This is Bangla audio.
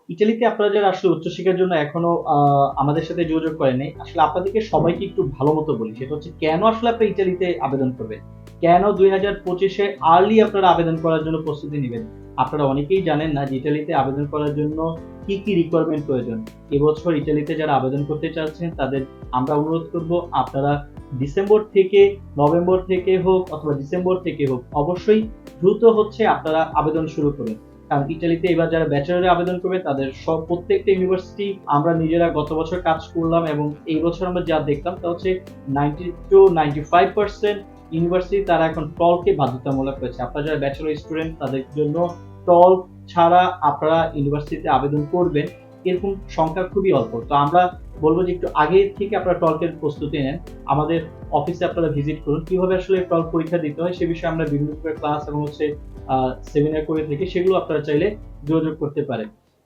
ইতালিতে আপনারা যারা আসলে উচ্চশিক্ষার জন্য এখনো আমাদের সাথে যোগাযোগ করেন নাই, আসলে আপনাদেরকে সবাইকে একটু ভালো মতো বলি। সেটা হচ্ছে কেন আসলে আপনি ইতালিতে আবেদন করবেন? কেন ২০২৫ এ আর্লি আপনারা আবেদন করার জন্য প্রস্তুতি নিবেন? আপনারা অনেকেই জানেন না যে ইতালিতে আবেদন করার জন্য কি, কি রিকোয়ারমেন্ট প্রয়োজন। এবছর ইতালিতে যারা আবেদন করতে চাচ্ছেন তাদের আমরা অনুরোধ করব আপনারা ডিসেম্বর থেকে, নভেম্বর থেকে হোক অথবা ডিসেম্বর থেকে হোক, অবশ্যই দ্রুত হচ্ছে আপনারা আবেদন শুরু করুন। কারণ ইতালিতে এবার যারা ব্যাচেলরে আবেদন করবে তাদের প্রত্যেকটা ইউনিভার্সিটি আমরা নিজেরা গত বছর কাজ করলাম এবং এই বছর আমরা যা দেখলাম তা হচ্ছে 90 to 95% ইউনিভার্সিটি তারা এখন টলকে বাধ্যতামূলক করেছে। আপনারা যারা ব্যাচেলর স্টুডেন্ট তাদের জন্য টল ছাড়া আপনারা ইউনিভার্সিটিতে আবেদন করবেন এরকম সংখ্যা খুবই অল্প। তো আমরা বলব যে একটু আগে থেকে আপনারা টলকের প্রস্তুতি নেন। আমাদের অফিসে আপনারা ভিজিট করুন। কিভাবে আসলে টল পরীক্ষা দিতে হয় সে বিষয়ে আমরা বিভিন্ন প্রকার ক্লাস এবং হচ্ছে সেমিনার করে থাকি। সেগুলো আপনারা চাইলে যোগাযোগ করতে পারেন।